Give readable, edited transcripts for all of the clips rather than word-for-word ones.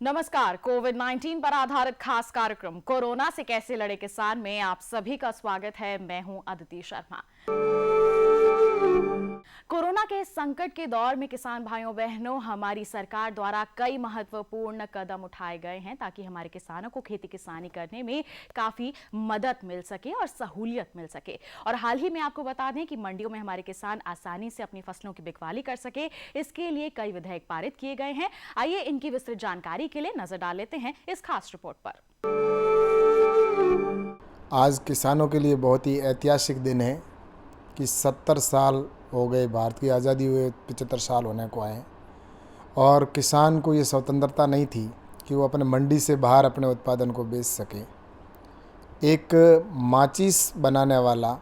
नमस्कार। कोविड-19 पर आधारित खास कार्यक्रम कोरोना से कैसे लड़े किसान में आप सभी का स्वागत है। मैं हूं अदिति शर्मा। कोरोना के संकट के दौर में किसान भाइयों बहनों, हमारी सरकार द्वारा कई महत्वपूर्ण कदम उठाए गए हैं ताकि हमारे किसानों को खेती किसानी करने में काफी मदद मिल सके और सहूलियत मिल सके। और हाल ही में आपको बता दें कि मंडियों में हमारे किसान आसानी से अपनी फसलों की बिकवाली कर सके, इसके लिए कई विधेयक पारित किए गए हैं। आइए इनकी विस्तृत जानकारी के लिए नजर डाल लेते हैं इस खास रिपोर्ट पर। आज किसानों के लिए बहुत ही ऐतिहासिक दिन है कि 70 साल हो गए, भारत की आज़ादी हुए 75 साल होने को आए और किसान को ये स्वतंत्रता नहीं थी कि वो अपने मंडी से बाहर अपने उत्पादन को बेच सके। एक माचिस बनाने वाला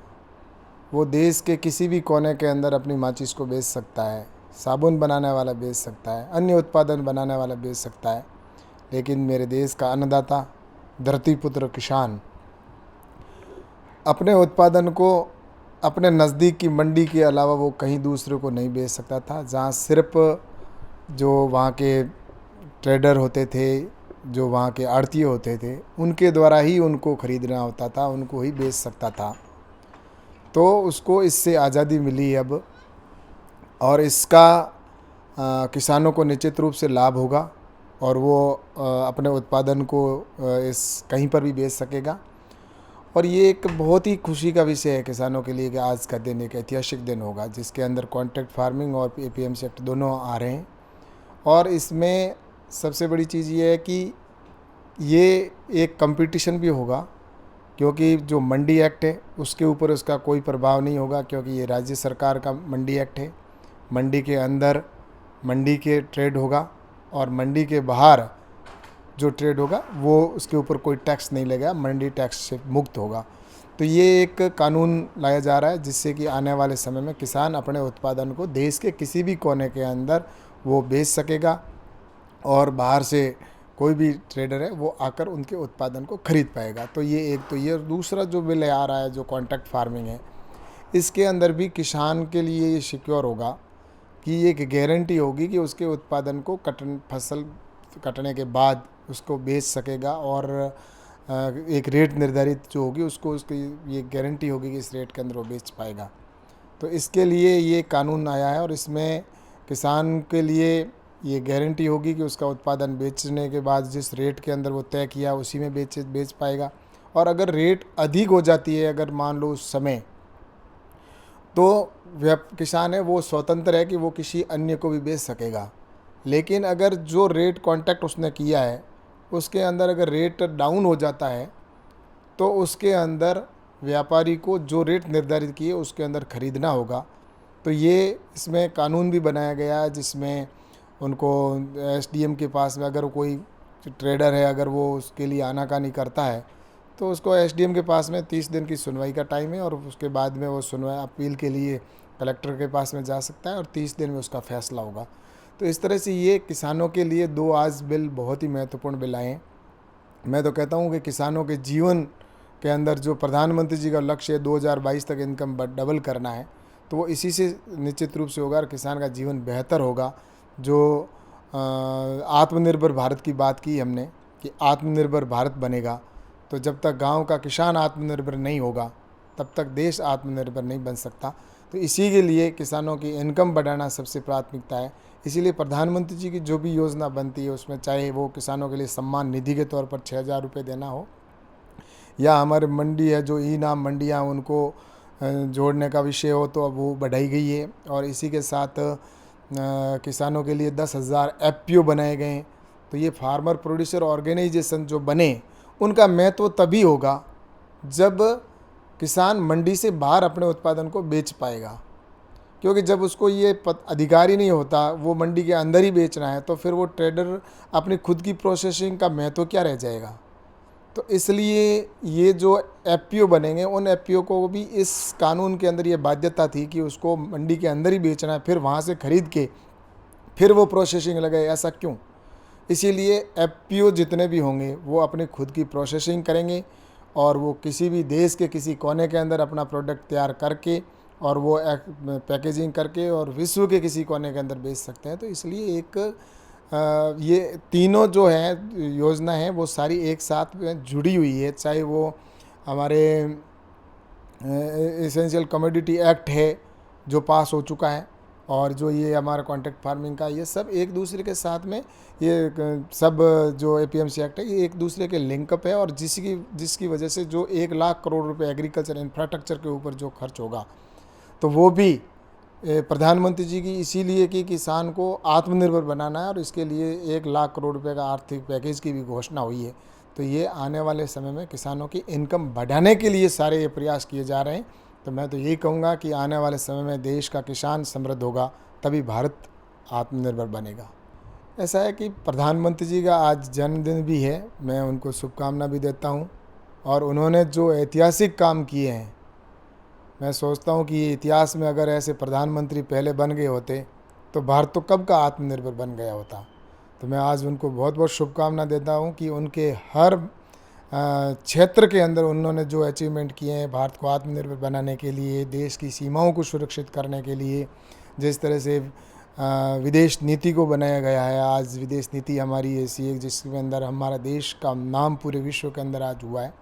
वो देश के किसी भी कोने के अंदर अपनी माचिस को बेच सकता है, साबुन बनाने वाला बेच सकता है, अन्य उत्पादन बनाने वाला बेच सकता है, लेकिन मेरे देश का अन्नदाता धरती पुत्र किसान अपने उत्पादन को अपने नज़दीक की मंडी के अलावा वो कहीं दूसरे को नहीं बेच सकता था। जहाँ सिर्फ जो वहाँ के ट्रेडर होते थे, जो वहाँ के आड़तिए होते थे, उनके द्वारा ही उनको ख़रीदना होता था, उनको ही बेच सकता था। तो उसको इससे आज़ादी मिली अब, और इसका किसानों को निश्चित रूप से लाभ होगा और वो अपने उत्पादन को इस कहीं पर भी बेच सकेगा। और ये एक बहुत ही खुशी का विषय है किसानों के लिए कि आज का दिन एक ऐतिहासिक दिन होगा जिसके अंदर कॉन्ट्रैक्ट फार्मिंग और एपीएमसी एक्ट दोनों आ रहे हैं। और इसमें सबसे बड़ी चीज़ ये है कि ये एक कंपटीशन भी होगा, क्योंकि जो मंडी एक्ट है उसके ऊपर उसका कोई प्रभाव नहीं होगा, क्योंकि ये राज्य सरकार का मंडी एक्ट है। मंडी के अंदर मंडी के ट्रेड होगा और मंडी के बाहर जो ट्रेड होगा वो उसके ऊपर कोई टैक्स नहीं लगेगा, मंडी टैक्स से मुक्त होगा। तो ये एक कानून लाया जा रहा है जिससे कि आने वाले समय में किसान अपने उत्पादन को देश के किसी भी कोने के अंदर वो बेच सकेगा और बाहर से कोई भी ट्रेडर है वो आकर उनके उत्पादन को खरीद पाएगा। तो ये एक तो ये, और दूसरा जो बिल आ रहा है जो कॉन्ट्रैक्ट फार्मिंग है, इसके अंदर भी किसान के लिए ये सिक्योर होगा कि एक गारंटी होगी कि उसके उत्पादन को फसल कटने के बाद उसको बेच सकेगा और एक रेट निर्धारित जो होगी उसको उसकी ये गारंटी होगी कि इस रेट के अंदर वो बेच पाएगा। तो इसके लिए ये कानून आया है और इसमें किसान के लिए ये गारंटी होगी कि उसका उत्पादन बेचने के बाद जिस रेट के अंदर वो तय किया उसी में बेच पाएगा। और अगर रेट अधिक हो जाती है, अगर मान लो उस समय, तो किसान है वो स्वतंत्र है कि वो किसी अन्य को भी बेच सकेगा। लेकिन अगर जो रेट कॉन्ट्रैक्ट उसने किया है उसके अंदर अगर रेट डाउन हो जाता है तो उसके अंदर व्यापारी को जो रेट निर्धारित किए उसके अंदर ख़रीदना होगा। तो ये इसमें कानून भी बनाया गया है जिसमें उनको एसडीएम के पास में अगर कोई ट्रेडर है, अगर वो उसके लिए आनाकानी करता है तो उसको एसडीएम के पास में 30 दिन की सुनवाई का टाइम है और उसके बाद में वो सुनवाई अपील के लिए कलेक्टर के पास में जा सकता है और 30 दिन में उसका फैसला होगा। तो इस तरह से ये किसानों के लिए दो आज बिल बहुत ही महत्वपूर्ण बिल आए हैं। मैं तो कहता हूँ कि किसानों के जीवन के अंदर जो प्रधानमंत्री जी का लक्ष्य है 2022 तक इनकम डबल करना है, तो वो इसी से निश्चित रूप से होगा और किसान का जीवन बेहतर होगा। जो आत्मनिर्भर भारत की बात की हमने कि आत्मनिर्भर भारत बनेगा, तो जब तक गांव का किसान आत्मनिर्भर नहीं होगा तब तक देश आत्मनिर्भर नहीं बन सकता। तो इसी के लिए किसानों की इनकम बढ़ाना सबसे प्राथमिकता है। इसीलिए प्रधानमंत्री जी की जो भी योजना बनती है उसमें चाहे वो किसानों के लिए सम्मान निधि के तौर पर 6,000 रुपये देना हो, या हमारे मंडी है जो ई नाम मंडियाँ उनको जोड़ने का विषय हो, तो अब वो बढ़ाई गई है। और इसी के साथ किसानों के लिए 10,000 एफपीओ बनाए गए हैं। तो ये फार्मर प्रोड्यूसर ऑर्गेनाइजेशन जो बने उनका महत्व तभी होगा जब किसान मंडी से बाहर अपने उत्पादन को बेच पाएगा, क्योंकि जब उसको ये अधिकार ही नहीं होता, वो मंडी के अंदर ही बेचना है, तो फिर वो ट्रेडर अपनी खुद की प्रोसेसिंग का महत्व क्या रह जाएगा। तो इसलिए ये जो एफपीओ बनेंगे उन एफपीओ को भी इस कानून के अंदर ये बाध्यता थी कि उसको मंडी के अंदर ही बेचना है, फिर वहाँ से ख़रीद के फिर वो प्रोसेसिंग लगाए। ऐसा क्यों? इसीलिए एफपीओ जितने भी होंगे वो अपनी खुद की प्रोसेसिंग करेंगे और वो किसी भी देश के किसी कोने के अंदर अपना प्रोडक्ट तैयार करके और वो पैकेजिंग करके और विश्व के किसी कोने के अंदर बेच सकते हैं। तो इसलिए एक ये तीनों जो है योजना है वो सारी एक साथ में जुड़ी हुई है, चाहे वो हमारे एसेंशियल कमोडिटी एक्ट है जो पास हो चुका है, और जो ये हमारा कॉन्ट्रैक्ट फार्मिंग का, ये सब एक दूसरे के साथ में, ये सब जो एपीएमसी एक्ट है ये एक दूसरे के लिंकअप है, और जिसकी वजह से जो 1 लाख करोड़ रुपए एग्रीकल्चर इंफ्रास्ट्रक्चर के ऊपर जो खर्च होगा, तो वो भी प्रधानमंत्री जी की इसीलिए कि किसान को आत्मनिर्भर बनाना है, और इसके लिए 1 लाख करोड़ रुपए का आर्थिक पैकेज की भी घोषणा हुई है। तो ये आने वाले समय में किसानों की इनकम बढ़ाने के लिए सारे ये प्रयास किए जा रहे हैं। तो मैं तो यही कहूँगा कि आने वाले समय में देश का किसान समृद्ध होगा, तभी भारत आत्मनिर्भर बनेगा। ऐसा है कि प्रधानमंत्री जी का आज जन्मदिन भी है, मैं उनको शुभकामना भी देता हूँ, और उन्होंने जो ऐतिहासिक काम किए हैं, मैं सोचता हूँ कि इतिहास में अगर ऐसे प्रधानमंत्री पहले बन गए होते तो भारत तो कब का आत्मनिर्भर बन गया होता। तो मैं आज उनको बहुत बहुत शुभकामना देता हूँ कि उनके हर क्षेत्र के अंदर उन्होंने जो अचीवमेंट किए हैं भारत को आत्मनिर्भर बनाने के लिए, देश की सीमाओं को सुरक्षित करने के लिए, जिस तरह से विदेश नीति को बनाया गया है। आज विदेश नीति हमारी ऐसी है जिसके अंदर हमारा देश का नाम पूरे विश्व के अंदर आज हुआ है।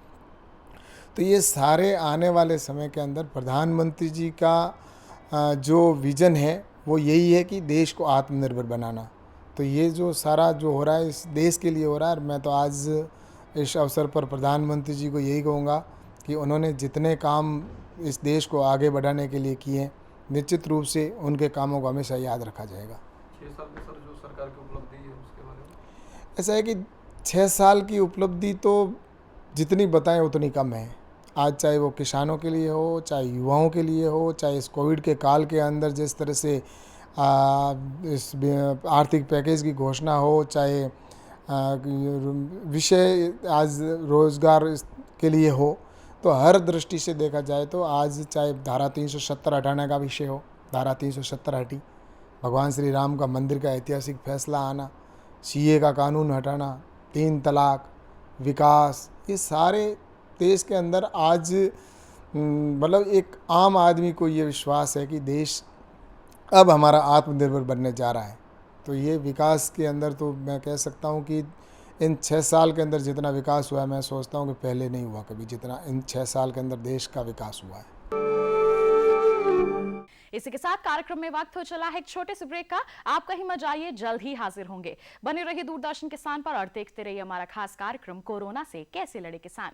तो ये सारे आने वाले समय के अंदर प्रधानमंत्री जी का जो विज़न है वो यही है कि देश को आत्मनिर्भर बनाना। तो ये जो सारा जो हो रहा है इस देश के लिए हो रहा है, और मैं तो आज इस अवसर पर प्रधानमंत्री जी को यही कहूँगा कि उन्होंने जितने काम इस देश को आगे बढ़ाने के लिए किए हैं, निश्चित रूप से उनके कामों को हमेशा याद रखा जाएगा। 6 साल में सर जो सरकार की उपलब्धि है उसके बारे में ऐसा है कि 6 साल की उपलब्धि तो जितनी बताएं उतनी कम है। आज चाहे वो किसानों के लिए हो, चाहे युवाओं के लिए हो, चाहे इस कोविड के काल के अंदर जिस तरह से इस आर्थिक पैकेज की घोषणा हो, चाहे विषय आज रोज़गार के लिए हो, तो हर दृष्टि से देखा जाए तो आज चाहे धारा 370 हटाने का विषय हो, धारा 370 हटी, भगवान श्री राम का मंदिर का ऐतिहासिक फैसला आना, सीए का कानून हटाना, 3 तलाक, विकास, ये सारे देश के अंदर आज मतलब एक आम आदमी को ये विश्वास है कि देश अब हमारा आत्मनिर्भर बनने जा रहा है। तो ये विकास के अंदर तो मैं कह सकता हूँ कि इन 6 साल के अंदर जितना विकास हुआ है, मैं सोचता हूँ कि पहले नहीं हुआ कभी जितना इन 6 साल के अंदर देश का विकास हुआ है। इसी के साथ कार्यक्रम में वक्त हो चला है एक छोटे से ब्रेक का। आप कहीं मत जाइए, जल्द ही हाजिर होंगे। बने रहिए दूरदर्शन किसान पर और देखते रहिए हमारा खास कार्यक्रम कोरोना से कैसे लड़े किसान।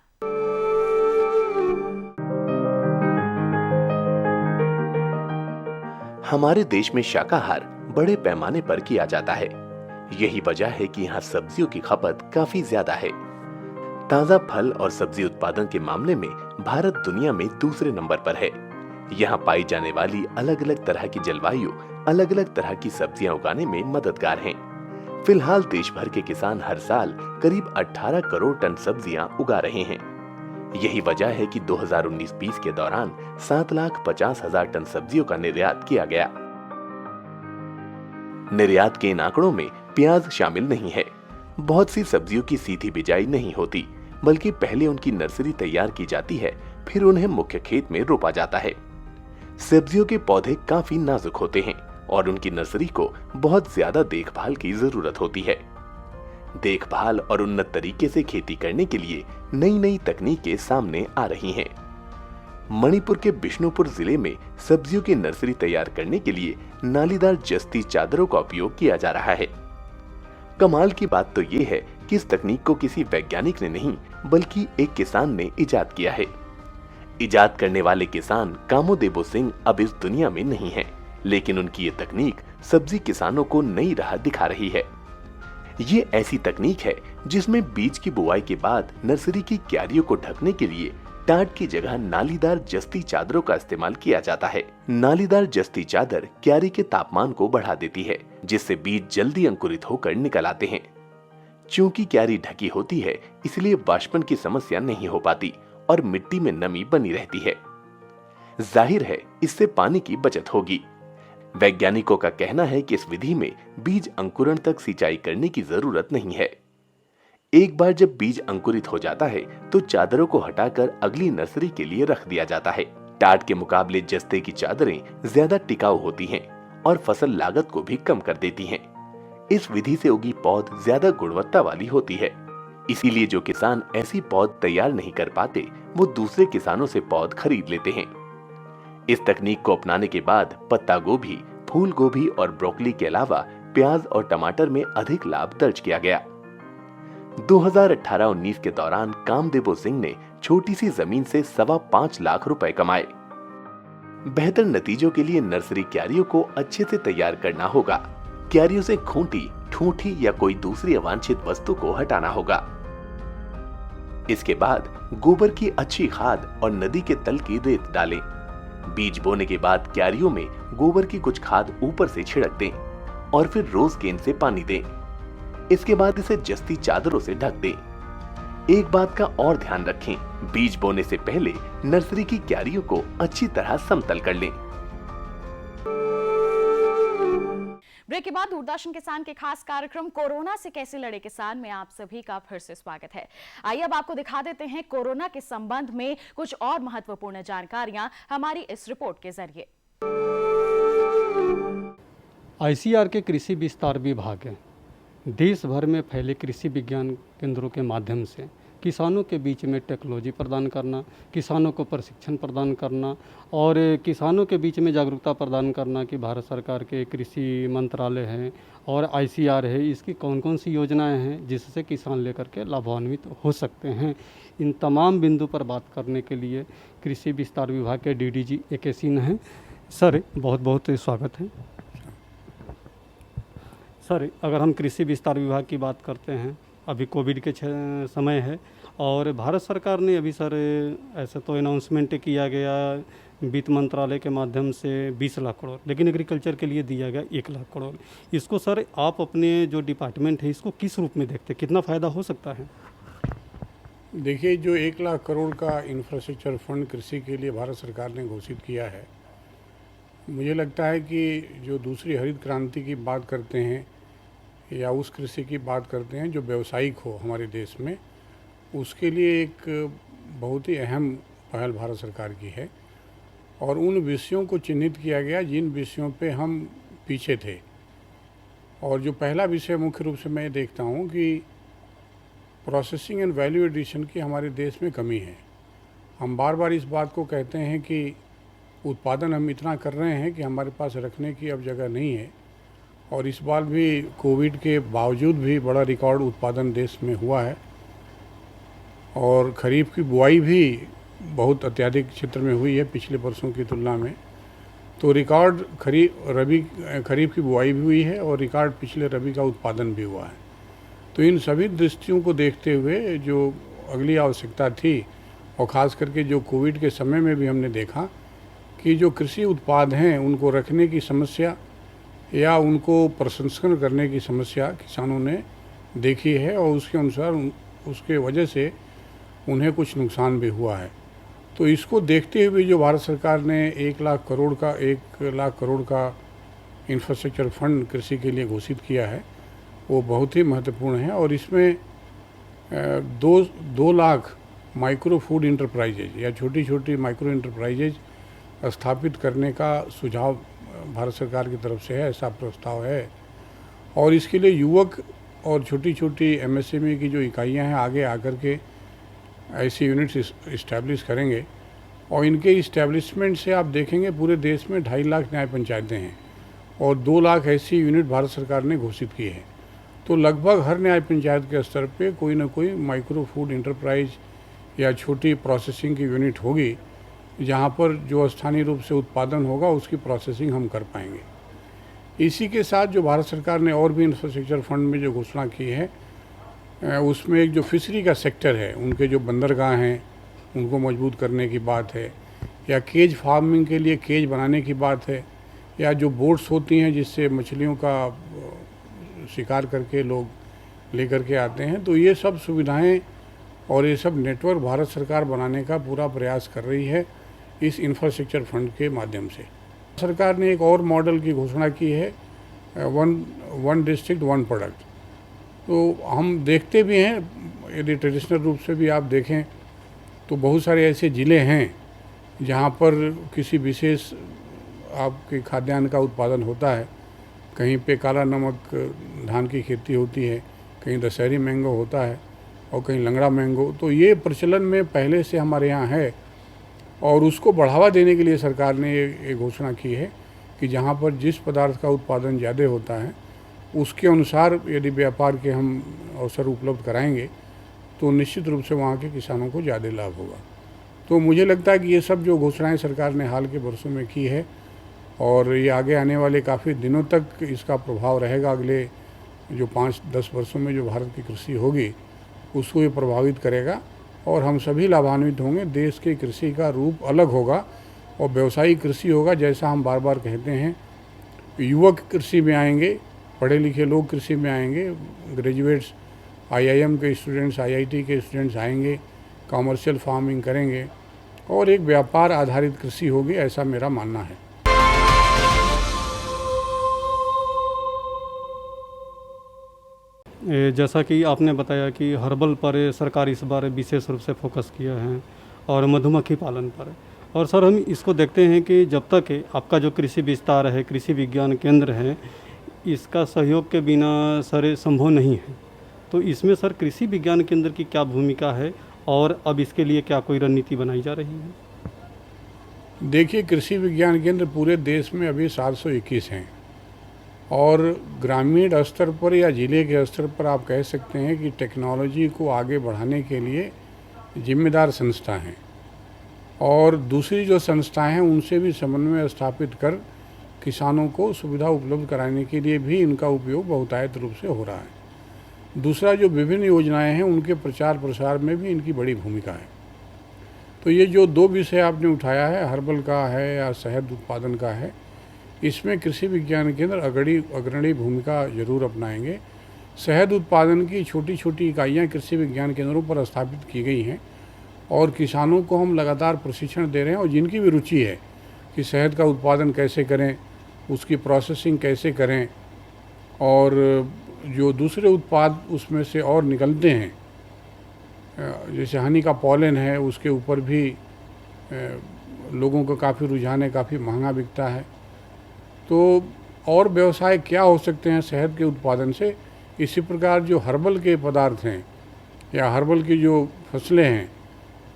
हमारे देश में शाकाहार बड़े पैमाने पर किया जाता है। यही वजह है कि यहाँ सब्जियों की खपत काफी ज्यादा है। ताजा फल और सब्जी उत्पादन के मामले में भारत दुनिया में दूसरे नंबर पर है। यहाँ पाई जाने वाली अलग अलग तरह की जलवायु अलग अलग तरह की सब्जियां उगाने में मददगार हैं। फिलहाल देश भर के किसान हर साल करीब 18 करोड़ टन सब्जियां उगा रहे हैं। यही वजह है कि 2019-20 के दौरान 7,50,000 टन सब्जियों का निर्यात किया गया। निर्यात के इन आंकड़ों में प्याज शामिल नहीं है। बहुत सी सब्जियों की सीधी बिजाई नहीं होती, बल्कि पहले उनकी नर्सरी तैयार की जाती है, फिर उन्हें मुख्य खेत में रोपा जाता है। सब्जियों के पौधे काफी नाजुक होते हैं और उनकी नर्सरी को बहुत ज्यादा देखभाल की जरूरत होती है। देखभाल और उन्नत तरीके से खेती करने के लिए नई नई तकनीकें सामने आ रही हैं। मणिपुर के बिष्णुपुर जिले में सब्जियों की नर्सरी तैयार करने के लिए नालीदार जस्ती चादरों का उपयोग किया जा रहा है। कमाल की बात तो ये है कि इस तकनीक को किसी वैज्ञानिक ने नहीं, बल्कि एक किसान ने इजाद किया है। इजाद करने वाले किसान कामोदेबो सिंह अब इस दुनिया में नहीं है, लेकिन उनकी ये तकनीक सब्जी किसानों को नई राह दिखा रही है। ये ऐसी तकनीक है जिसमें बीज की बुआई के बाद नर्सरी की क्यारियों को ढकने के लिए टाट की जगह नालीदार जस्ती चादरों का इस्तेमाल किया जाता है। नालीदार जस्ती चादर क्यारी के तापमान को बढ़ा देती है, जिससे बीज जल्दी अंकुरित होकर निकल आते हैं। चूंकि क्यारी ढकी होती है, इसलिए वाष्पन की समस्या नहीं हो पाती और मिट्टी में नमी बनी रहती है। जाहिर है, इससे पानी की बचत होगी। वैज्ञानिकों का कहना है कि इस विधि में बीज अंकुरण तक सिंचाई करने की जरूरत नहीं है। एक बार जब बीज अंकुरित हो जाता है तो चादरों को हटाकर अगली नर्सरी के लिए रख दिया जाता है। टाट के मुकाबले जस्ते की चादरें ज्यादा टिकाऊ होती हैं और फसल लागत को भी कम कर देती हैं। इस विधि से उगी पौध ज्यादा गुणवत्ता वाली होती है। इसीलिए जो किसान ऐसी पौध तैयार नहीं कर पाते, वो दूसरे किसानों से पौध खरीद लेते हैं। इस तकनीक को अपनाने के बाद पत्ता गोभी, फूल गोभी और ब्रोकली के अलावा प्याज और टमाटर में अधिक लाभ दर्ज किया गया। 2018-19 के दौरान कामदेव सिंह ने छोटी सी जमीन से 5.25 लाख रुपए कमाए। बेहतर नतीजों के लिए नर्सरी क्यारियों को अच्छे से तैयार करना होगा। क्यारियों से खूंटी, ठूंठी या कोई दूसरी अवांछित वस्तु को हटाना होगा। इसके बाद गोबर की अच्छी खाद और नदी के तल की रेत डालें। बीज बोने के बाद क्यारियों में गोबर की कुछ खाद ऊपर से छिड़क दें और फिर रोज गेंद से पानी दें। इसके बाद इसे जस्ती चादरों से ढक दें। एक बात का और ध्यान रखें, बीज बोने से पहले नर्सरी की क्यारियों को अच्छी तरह समतल कर लें। ब्रेक के बाद दूरदर्शन किसान के खास कार्यक्रम कोरोना से कैसे लड़े किसान में आप सभी का फिर से स्वागत है। आइए अब आपको दिखा देते हैं कोरोना के संबंध में कुछ और महत्वपूर्ण जानकारियां हमारी इस रिपोर्ट के जरिए। आईसीआर के कृषि विस्तार विभाग देश भर में फैले कृषि विज्ञान केंद्रों के माध्यम से किसानों के बीच में टेक्नोलॉजी प्रदान करना, किसानों को प्रशिक्षण प्रदान करना और किसानों के बीच में जागरूकता प्रदान करना कि भारत सरकार के कृषि मंत्रालय हैं और आईसीआर है, इसकी कौन कौन सी योजनाएं हैं जिससे किसान लेकर के लाभान्वित हो सकते हैं। इन तमाम बिंदु पर बात करने के लिए कृषि विस्तार विभाग के डीडीजी AK सिंह हैं। सर, बहुत बहुत स्वागत है। सर, अगर हम कृषि विस्तार विभाग की बात करते हैं, अभी कोविड के समय है और भारत सरकार ने अभी सर ऐसे तो अनाउंसमेंट किया गया वित्त मंत्रालय के माध्यम से 20 लाख करोड़, लेकिन एग्रीकल्चर के लिए दिया गया 1 लाख करोड़। इसको सर आप अपने जो डिपार्टमेंट है इसको किस रूप में देखते, कितना फ़ायदा हो सकता है? देखिए, जो 1 लाख करोड़ का इंफ्रास्ट्रक्चर फंड कृषि के लिए भारत सरकार ने घोषित किया है, मुझे लगता है कि जो दूसरी हरित क्रांति की बात करते हैं या उस कृषि की बात करते हैं जो व्यावसायिक हो हमारे देश में, उसके लिए एक बहुत ही अहम पहल भारत सरकार की है। और उन विषयों को चिन्हित किया गया जिन विषयों पे हम पीछे थे। और जो पहला विषय मुख्य रूप से मैं देखता हूँ कि प्रोसेसिंग एंड वैल्यू एडिशन की हमारे देश में कमी है। हम बार बार इस बात को कहते हैं कि उत्पादन हम इतना कर रहे हैं कि हमारे पास रखने की अब जगह नहीं है। और इस बार भी कोविड के बावजूद भी बड़ा रिकॉर्ड उत्पादन देश में हुआ है और खरीफ की बुआई भी बहुत अत्यधिक क्षेत्र में हुई है पिछले वर्षों की तुलना में। तो रिकॉर्ड खरीफ की बुआई भी हुई है और रिकॉर्ड पिछले रबी का उत्पादन भी हुआ है। तो इन सभी दृष्टियों को देखते हुए जो अगली आवश्यकता थी, और ख़ास करके जो कोविड के समय में भी हमने देखा कि जो कृषि उत्पाद हैं उनको रखने की समस्या या उनको प्रसंस्करण करने की समस्या किसानों ने देखी है और उसके अनुसार उसके वजह से उन्हें कुछ नुकसान भी हुआ है। तो इसको देखते हुए जो भारत सरकार ने 1 लाख करोड़ का इंफ्रास्ट्रक्चर फंड कृषि के लिए घोषित किया है, वो बहुत ही महत्वपूर्ण है। और इसमें 2 लाख माइक्रो फूड इंटरप्राइजेज या छोटी छोटी माइक्रो इंटरप्राइजेज स्थापित करने का सुझाव भारत सरकार की तरफ से है, ऐसा प्रस्ताव है। और इसके लिए युवक और छोटी छोटी MSME की जो इकाइयां हैं आगे आकर के ऐसी यूनिट्स इस्टेब्लिश करेंगे। और इनके इस्टेब्लिशमेंट से आप देखेंगे पूरे देश में 2.5 लाख न्याय पंचायतें हैं और 2 लाख ऐसी यूनिट भारत सरकार ने घोषित की है। तो लगभग हर न्याय पंचायत के स्तर पे कोई ना कोई माइक्रो फूड इंटरप्राइज या छोटी प्रोसेसिंग की यूनिट होगी, जहाँ पर जो स्थानीय रूप से उत्पादन होगा उसकी प्रोसेसिंग हम कर पाएंगे। इसी के साथ जो भारत सरकार ने और भी इंफ्रास्ट्रक्चर फंड में जो घोषणा की है, उसमें एक जो फिशरी का सेक्टर है, उनके जो बंदरगाह हैं उनको मजबूत करने की बात है, या केज फार्मिंग के लिए केज बनाने की बात है, या जो बोट्स होती हैं जिससे मछलियों का शिकार करके लोग लेकर के आते हैं। तो ये सब सुविधाएं और ये सब नेटवर्क भारत सरकार बनाने का पूरा प्रयास कर रही है इस इंफ्रास्ट्रक्चर फंड के माध्यम से। सरकार ने एक और मॉडल की घोषणा की है, वन डिस्ट्रिक्ट वन प्रोडक्ट। तो हम देखते भी हैं, यदि ट्रेडिशनल रूप से भी आप देखें तो बहुत सारे ऐसे ज़िले हैं जहाँ पर किसी विशेष आपके खाद्यान्न का उत्पादन होता है। कहीं पे काला नमक धान की खेती होती है, कहीं दशहरी मैंगो होता है और कहीं लंगड़ा मैंगो। तो ये प्रचलन में पहले से हमारे यहाँ है और उसको बढ़ावा देने के लिए सरकार ने ये घोषणा की है कि जहाँ पर जिस पदार्थ का उत्पादन ज़्यादा होता है उसके अनुसार यदि व्यापार के हम अवसर उपलब्ध कराएंगे तो निश्चित रूप से वहाँ के किसानों को ज़्यादा लाभ होगा। तो मुझे लगता है कि ये सब जो घोषणाएं सरकार ने हाल के वर्षों में की है और ये आगे आने वाले काफ़ी दिनों तक इसका प्रभाव रहेगा। अगले जो 5-10 वर्षों में जो भारत की कृषि होगी उसको ये प्रभावित करेगा और हम सभी लाभान्वित होंगे। देश की कृषि का रूप अलग होगा और व्यावसायिक कृषि होगा। जैसा हम बार बार कहते हैं, युवक कृषि में आएंगे, पढ़े लिखे लोग कृषि में आएंगे, ग्रेजुएट्स IIM के स्टूडेंट्स, IIT के स्टूडेंट्स आएंगे, कमर्शियल फार्मिंग करेंगे और एक व्यापार आधारित कृषि होगी, ऐसा मेरा मानना है। जैसा कि आपने बताया कि हर्बल पर सरकार इस बार विशेष रूप से फोकस किया है और मधुमक्खी पालन पर। और सर हम इसको देखते हैं कि जब तक आपका जो कृषि विस्तार है, कृषि विज्ञान केंद्र है, इसका सहयोग के बिना सर संभव नहीं है। तो इसमें सर कृषि विज्ञान केंद्र की क्या भूमिका है और अब इसके लिए क्या कोई रणनीति बनाई जा रही है? देखिए, कृषि विज्ञान केंद्र पूरे देश में अभी 721 हैं और ग्रामीण स्तर पर या जिले के स्तर पर आप कह सकते हैं कि टेक्नोलॉजी को आगे बढ़ाने के लिए जिम्मेदार संस्था हैं और दूसरी जो संस्थाएं हैं उनसे भी समन्वय स्थापित कर किसानों को सुविधा उपलब्ध कराने के लिए भी इनका उपयोग बहुतायत रूप से हो रहा है। दूसरा, जो विभिन्न योजनाएं हैं उनके प्रचार प्रसार में भी इनकी बड़ी भूमिका है। तो ये जो 2 विषय आपने उठाया है, हर्बल का है या शहद उत्पादन का है, इसमें कृषि विज्ञान केंद्र अग्रणी भूमिका जरूर अपनाएंगे। शहद उत्पादन की छोटी छोटी इकाइयाँ कृषि विज्ञान केंद्रों पर स्थापित की गई हैं और किसानों को हम लगातार प्रशिक्षण दे रहे हैं और जिनकी भी रुचि है कि शहद का उत्पादन कैसे करें, उसकी प्रोसेसिंग कैसे करें और जो दूसरे उत्पाद उसमें से और निकलते हैं, जैसे हनी का पॉलन है, उसके ऊपर भी लोगों का काफ़ी रुझान है, काफ़ी महंगा बिकता है। तो और व्यवसाय क्या हो सकते हैं शहद के उत्पादन से? इसी प्रकार जो हर्बल के पदार्थ हैं या हर्बल की जो फसलें हैं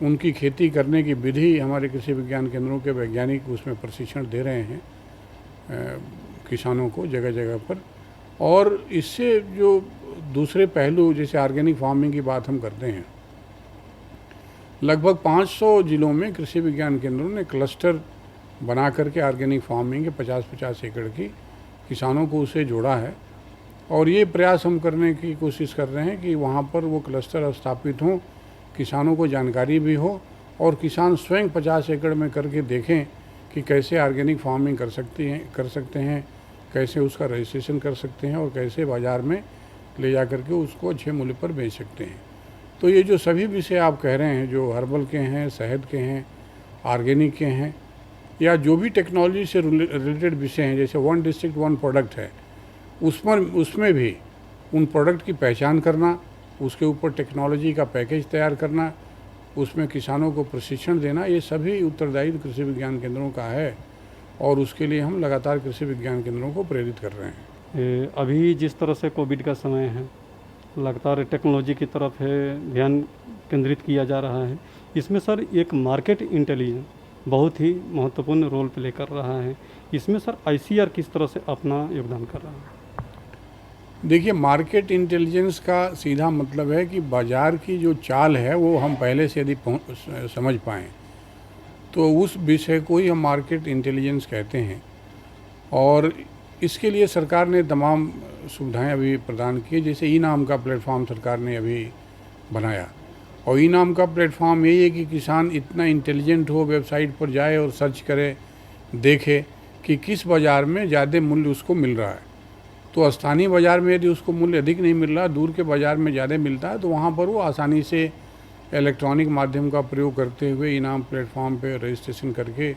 उनकी खेती करने की विधि हमारे कृषि विज्ञान केंद्रों के वैज्ञानिक उसमें प्रशिक्षण दे रहे हैं किसानों को जगह जगह पर। और इससे जो दूसरे पहलू, जैसे ऑर्गेनिक फार्मिंग की बात हम करते हैं, लगभग 500 जिलों में कृषि विज्ञान केंद्रों ने क्लस्टर बना करके ऑर्गेनिक फार्मिंग के 50-50 एकड़ की किसानों को उससे जोड़ा है और ये प्रयास हम करने की कोशिश कर रहे हैं कि वहाँ पर वो क्लस्टर स्थापित हों, किसानों को जानकारी भी हो और किसान स्वयं 50 एकड़ में करके देखें कि कैसे ऑर्गेनिक फार्मिंग कर सकते हैं, कैसे उसका रजिस्ट्रेशन कर सकते हैं और कैसे बाज़ार में ले जा करके उसको अच्छे मूल्य पर बेच सकते हैं। तो ये जो सभी विषय आप कह रहे हैं, जो हर्बल के हैं, शहद के हैं, ऑर्गेनिक के हैं या जो भी टेक्नोलॉजी से रिलेटेड विषय हैं, जैसे 1 डिस्ट्रिक्ट 1 प्रोडक्ट है, उसमें भी उन प्रोडक्ट की पहचान करना, उसके ऊपर टेक्नोलॉजी का पैकेज तैयार करना, उसमें किसानों को प्रशिक्षण देना, ये सभी उत्तरदायित्व कृषि विज्ञान केंद्रों का है और उसके लिए हम लगातार कृषि विज्ञान केंद्रों को प्रेरित कर रहे हैं। अभी जिस तरह से कोविड का समय है, लगातार टेक्नोलॉजी की तरफ ध्यान केंद्रित किया जा रहा है। इसमें सर एक मार्केट इंटेलिजेंस बहुत ही महत्वपूर्ण रोल प्ले कर रहा है। इसमें सर ICAR किस तरह से अपना योगदान कर रहा है? देखिए, मार्केट इंटेलिजेंस का सीधा मतलब है कि बाज़ार की जो चाल है वो हम पहले से यदि समझ पाएँ तो उस विषय को ही हम मार्केट इंटेलिजेंस कहते हैं और इसके लिए सरकार ने तमाम सुविधाएं अभी प्रदान की। जैसे ई-नाम का प्लेटफॉर्म सरकार ने अभी बनाया और ई-नाम का प्लेटफॉर्म यही है कि किसान इतना इंटेलिजेंट हो, वेबसाइट पर जाए और सर्च करे, देखे कि किस बाज़ार में ज़्यादा मूल्य उसको मिल रहा है। तो स्थानीय बाज़ार में यदि उसको मूल्य अधिक नहीं मिल रहा, दूर के बाज़ार में ज़्यादा मिलता है, तो वहाँ पर वो आसानी से इलेक्ट्रॉनिक माध्यम का प्रयोग करते हुए इनाम प्लेटफॉर्म पे रजिस्ट्रेशन करके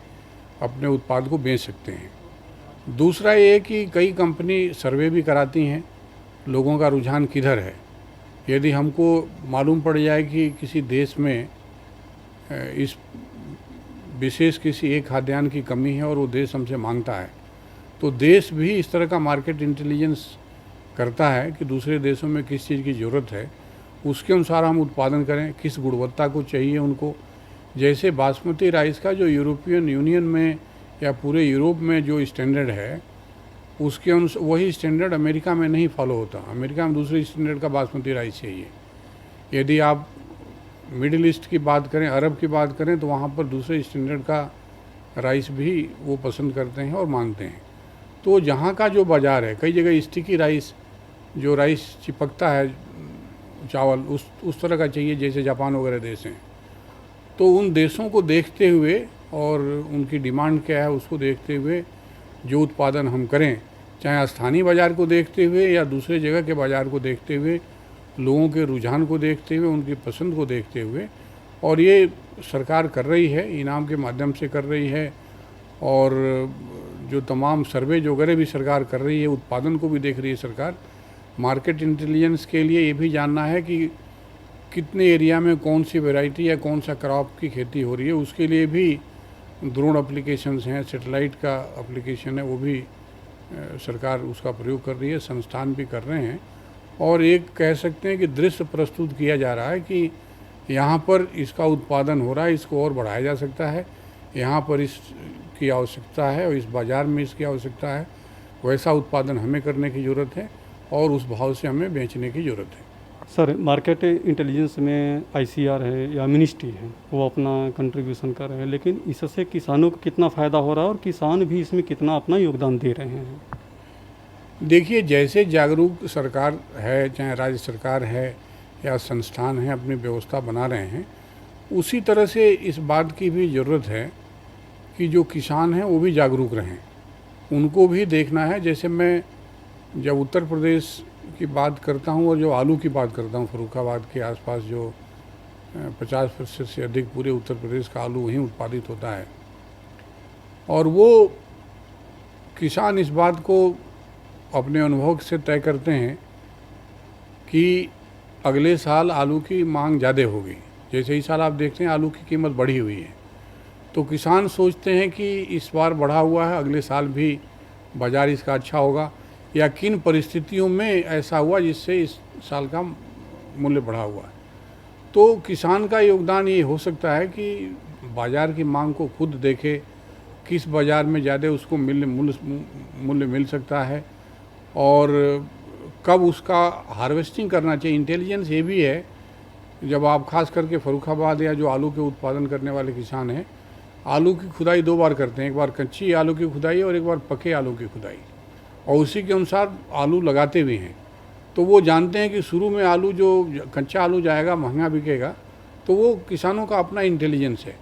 अपने उत्पाद को बेच सकते हैं। दूसरा ये कि कई कंपनी सर्वे भी कराती हैं लोगों का रुझान किधर है। यदि हमको मालूम पड़ जाए कि किसी देश में इस विशेष किसी एक खाद्यान्न की कमी है और वो देश हमसे मांगता है, तो देश भी इस तरह का मार्केट इंटेलिजेंस करता है कि दूसरे देशों में किस चीज़ की ज़रूरत है, उसके अनुसार हम उत्पादन करें, किस गुणवत्ता को चाहिए उनको। जैसे बासमती राइस का जो यूरोपियन यूनियन में या पूरे यूरोप में जो स्टैंडर्ड है, उसके अनुसार वही स्टैंडर्ड अमेरिका में नहीं फॉलो होता। अमेरिका में दूसरे स्टैंडर्ड का बासमती राइस चाहिए। यदि आप मिडिल ईस्ट की बात करें, अरब की बात करें, तो वहाँ पर दूसरे स्टैंडर्ड का राइस भी वो पसंद करते हैं और मांगते हैं। तो जहाँ का जो बाज़ार है, कई जगह स्टिकी राइस, जो राइस चिपकता है चावल, उस तरह का चाहिए जैसे जापान वगैरह देश हैं। तो उन देशों को देखते हुए और उनकी डिमांड क्या है उसको देखते हुए जो उत्पादन हम करें, चाहे स्थानीय बाज़ार को देखते हुए या दूसरे जगह के बाज़ार को देखते हुए, लोगों के रुझान को देखते हुए, उनकी पसंद को देखते हुए, और ये सरकार कर रही है, इनाम के माध्यम से कर रही है, और जो तमाम सर्वे वगैरह भी सरकार कर रही है, उत्पादन को भी देख रही है सरकार। मार्केट इंटेलिजेंस के लिए ये भी जानना है कि कितने एरिया में कौन सी वैरायटी या कौन सा क्रॉप की खेती हो रही है, उसके लिए भी ड्रोन एप्लीकेशंस हैं, सैटेलाइट का एप्लीकेशन है, वो भी सरकार उसका प्रयोग कर रही है, संस्थान भी कर रहे हैं। और एक कह सकते हैं कि दृश्य प्रस्तुत किया जा रहा है कि यहाँ पर इसका उत्पादन हो रहा है, इसको और बढ़ाया जा सकता है, यहाँ पर इसकी आवश्यकता है और इस बाज़ार में इसकी आवश्यकता है, वैसा उत्पादन हमें करने की ज़रूरत है और उस भाव से हमें बेचने की ज़रूरत है। सर, मार्केट इंटेलिजेंस में ICR है या मिनिस्ट्री है, वो अपना कंट्रीब्यूशन कर रहे हैं, लेकिन इससे किसानों को कितना फ़ायदा हो रहा है और किसान भी इसमें कितना अपना योगदान दे रहे हैं? देखिए, जैसे जागरूक सरकार है, चाहे राज्य सरकार है या संस्थान है, अपनी व्यवस्था बना रहे हैं, उसी तरह से इस बात की भी ज़रूरत है कि जो किसान हैं वो भी जागरूक रहें। उनको भी देखना है। जैसे मैं जब उत्तर प्रदेश की बात करता हूँ और जो आलू की बात करता हूँ, फर्रुखाबाद के आसपास जो 50% से अधिक पूरे उत्तर प्रदेश का आलू वहीं उत्पादित होता है, और वो किसान इस बात को अपने अनुभव से तय करते हैं कि अगले साल आलू की मांग ज़्यादा होगी। जैसे इस साल आप देखते हैं आलू की कीमत बढ़ी हुई है, तो किसान सोचते हैं कि इस बार बढ़ा हुआ है, अगले साल भी बाज़ार इसका अच्छा होगा, या किन परिस्थितियों में ऐसा हुआ जिससे इस साल का मूल्य बढ़ा हुआ है। तो किसान का योगदान ये हो सकता है कि बाज़ार की मांग को खुद देखे, किस बाज़ार में ज़्यादा उसको मूल्य मिल सकता है और कब उसका हार्वेस्टिंग करना चाहिए। इंटेलिजेंस ये भी है, जब आप खास करके फर्रुखाबाद या जो आलू के उत्पादन करने वाले किसान हैं, आलू की खुदाई 2 बार करते हैं, एक बार कच्ची आलू की खुदाई और एक बार पके आलू की खुदाई, और उसी के अनुसार आलू लगाते भी हैं। तो वो जानते हैं कि शुरू में आलू जो कच्चा आलू जाएगा महंगा बिकेगा, तो वो किसानों का अपना इंटेलिजेंस है।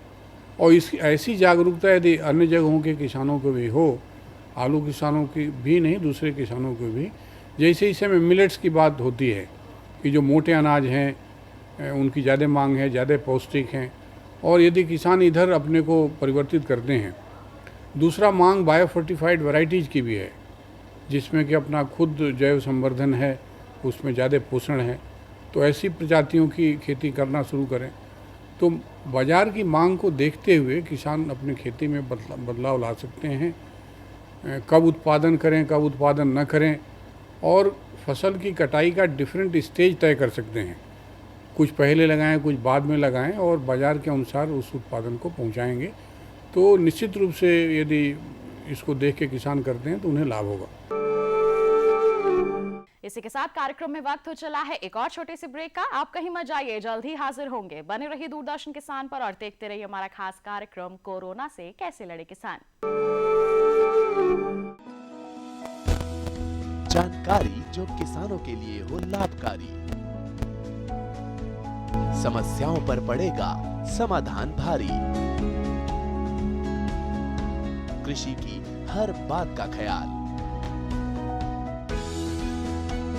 और इस ऐसी जागरूकता यदि अन्य जगहों के किसानों को भी हो, आलू किसानों की भी नहीं, दूसरे किसानों को भी, जैसे इस समय मिलेट्स की बात होती है कि जो मोटे अनाज हैं उनकी ज़्यादा मांग है, ज़्यादा पौष्टिक हैं, और यदि किसान इधर अपने को परिवर्तित करते हैं। दूसरा मांग बायोफोर्टिफाइड वैरायटीज़ की भी है, जिसमें कि अपना खुद जैव संवर्धन है, उसमें ज़्यादा पोषण है, तो ऐसी प्रजातियों की खेती करना शुरू करें। तो बाज़ार की मांग को देखते हुए किसान अपनी खेती में बदलाव ला सकते हैं, कब उत्पादन करें, कब उत्पादन न करें, और फसल की कटाई का डिफरेंट स्टेज तय कर सकते हैं। कुछ पहले लगाएं, कुछ बाद में लगाएं, और बाज़ार के अनुसार उस उत्पादन को पहुंचाएंगे। तो निश्चित रूप से यदि इसको देख के किसान करते हैं तो उन्हें लाभ होगा। इसी के साथ कार्यक्रम में वक्त हो चला है एक और छोटे से ब्रेक का। आप कहीं मत जाइए, जल्द ही हाजिर होंगे। बने रहिए दूरदर्शन किसान पर और देखते रहिए हमारा खास कार्यक्रम कोरोना से कैसे लड़े किसान। जानकारी जो किसानों के लिए हो लाभकारी, समस्याओं पर पड़ेगा समाधान भारी, कृषि की हर बात का ख्याल,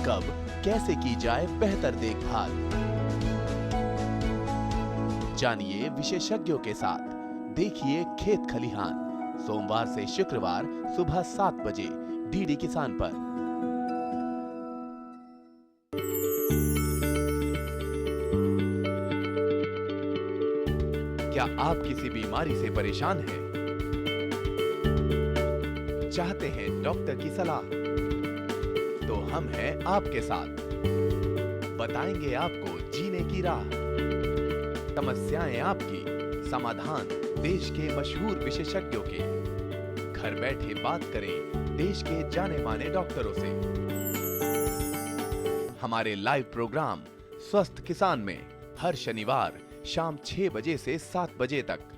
कब कैसे की जाए बेहतर देखभाल। जानिए विशेषज्ञों के साथ, देखिए खेत खलिहान, सोमवार से शुक्रवार सुबह 7 बजे डीडी किसान पर। क्या आप किसी बीमारी से परेशान हैं? चाहते हैं डॉक्टर की सलाह? तो हम हैं आपके साथ, बताएंगे आपको जीने की राह। समस्याएं आपकी, समाधान देश के मशहूर विशेषज्ञों के। घर बैठे बात करें देश के जाने माने डॉक्टरों से। हमारे लाइव प्रोग्राम स्वस्थ किसान में हर शनिवार शाम 6 बजे से 7 बजे तक।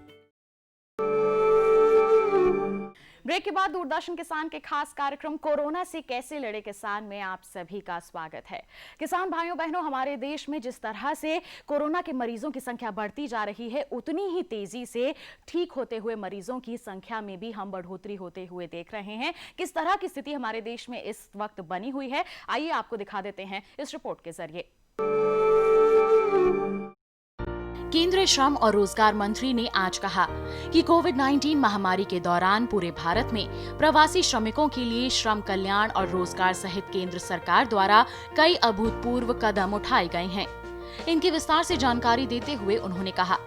ब्रेक के बाद दूरदर्शन किसान के खास कार्यक्रम कोरोना से कैसे लड़े किसान में आप सभी का स्वागत है। किसान भाइयों बहनों, हमारे देश में जिस तरह से कोरोना के मरीजों की संख्या बढ़ती जा रही है, उतनी ही तेजी से ठीक होते हुए मरीजों की संख्या में भी हम बढ़ोतरी होते हुए देख रहे हैं। किस तरह की स्थिति हमारे देश में इस वक्त बनी हुई है, आइए आपको दिखा देते हैं इस रिपोर्ट के जरिए। केंद्रीय श्रम और रोजगार मंत्री ने आज कहा कि कोविड-19 महामारी के दौरान पूरे भारत में प्रवासी श्रमिकों के लिए श्रम कल्याण और रोजगार सहित केंद्र सरकार द्वारा कई अभूतपूर्व कदम उठाए गए हैं। इनकी विस्तार से जानकारी देते हुए उन्होंने कहा,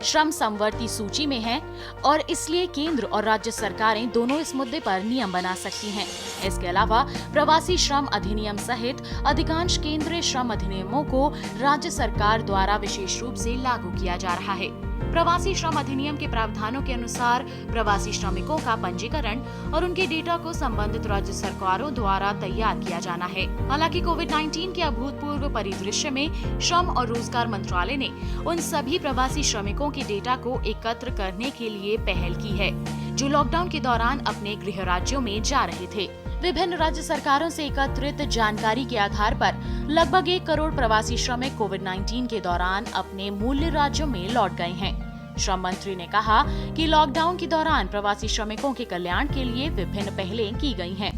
श्रम समवर्ती सूची में है और इसलिए केंद्र और राज्य सरकारें दोनों इस मुद्दे पर नियम बना सकती हैं। इसके अलावा प्रवासी श्रम अधिनियम सहित अधिकांश केंद्रीय श्रम अधिनियमों को राज्य सरकार द्वारा विशेष रूप से लागू किया जा रहा है। प्रवासी श्रम अधिनियम के प्रावधानों के अनुसार प्रवासी श्रमिकों का पंजीकरण और उनके डेटा को संबंधित राज्य सरकारों द्वारा तैयार किया जाना है। हालांकि कोविड-19 के अभूतपूर्व परिदृश्य में श्रम और रोजगार मंत्रालय ने उन सभी प्रवासी श्रमिकों के डेटा को एकत्र करने के लिए पहल की है जो लॉकडाउन के दौरान अपने गृह राज्यों में जा रहे थे। विभिन्न राज्य सरकारों से एकत्रित जानकारी के आधार पर लगभग 1 करोड़ प्रवासी श्रमिक कोविड-19 के दौरान अपने मूल राज्यों में लौट गए हैं। श्रम मंत्री ने कहा कि लॉकडाउन के दौरान प्रवासी श्रमिकों के कल्याण के लिए विभिन्न पहलें की गई हैं।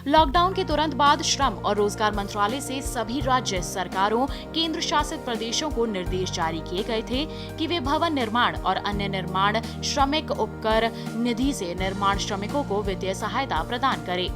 लॉकडाउन के तुरंत बाद श्रम और रोजगार मंत्रालय से सभी राज्य सरकारों, केंद्र शासित प्रदेशों को निर्देश जारी किए गए थे कि वे भवन निर्माण और अन्य निर्माण श्रमिक उपकर निधि से निर्माण श्रमिकों को वित्तीय सहायता प्रदान करें।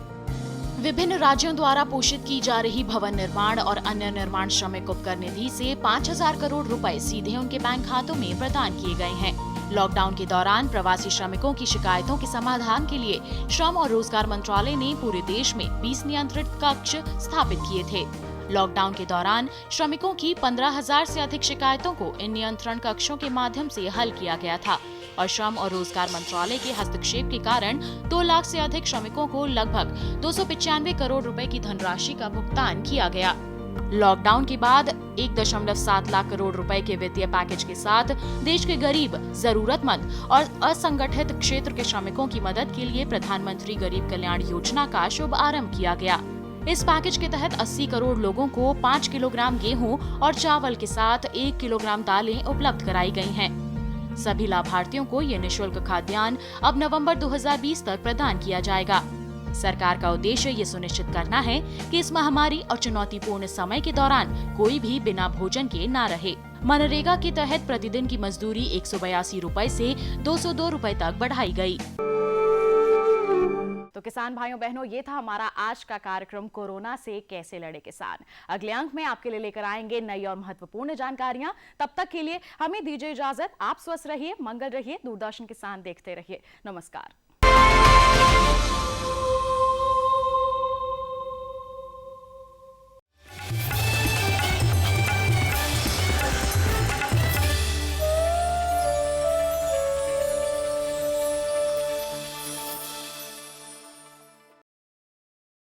विभिन्न राज्यों द्वारा पोषित की जा रही भवन निर्माण और अन्य निर्माण श्रमिक उपकर निधि से 5,000 करोड़ रुपए सीधे उनके बैंक खातों में प्रदान किए गए हैं। लॉकडाउन के दौरान प्रवासी श्रमिकों की शिकायतों के समाधान के लिए श्रम और रोजगार मंत्रालय ने पूरे देश में 20 नियंत्रित कक्ष स्थापित किए थे। लॉकडाउन के दौरान श्रमिकों की 15,000 से अधिक शिकायतों को इन नियंत्रण कक्षों के माध्यम से हल किया गया था और श्रम और रोजगार मंत्रालय के हस्तक्षेप के कारण 2 लाख से अधिक श्रमिकों को लगभग 295 करोड़ रुपए की धनराशि का भुगतान किया गया। लॉकडाउन के बाद 1.7 लाख करोड़ रुपए के वित्तीय पैकेज के साथ देश के गरीब, जरूरतमंद और असंगठित क्षेत्र के श्रमिकों की मदद के लिए प्रधानमंत्री गरीब कल्याण योजना का शुभारंभ किया गया। इस पैकेज के तहत 80 करोड़ लोगों को 5 किलोग्राम गेहूं और चावल के साथ 1 किलोग्राम दालें उपलब्ध कराई गई हैं। सभी लाभार्थियों को ये निःशुल्क खाद्यान्न अब नवंबर 2020 तक प्रदान किया जाएगा। सरकार का उद्देश्य ये सुनिश्चित करना है कि इस महामारी और चुनौतीपूर्ण समय के दौरान कोई भी बिना भोजन के ना रहे। मनरेगा के तहत प्रतिदिन की मजदूरी 182 रुपए से 202 रुपए तक बढ़ाई गई। तो किसान भाइयों बहनों, ये था हमारा आज का कार्यक्रम कोरोना से कैसे लड़े किसान। अगले अंक में आपके लिए लेकर आएंगे नई और महत्वपूर्ण जानकारियां। तब तक के लिए हमें दीजिए इजाजत। आप स्वस्थ रहिए, मंगल रहिए, दूरदर्शन किसान देखते रहिए। नमस्कार।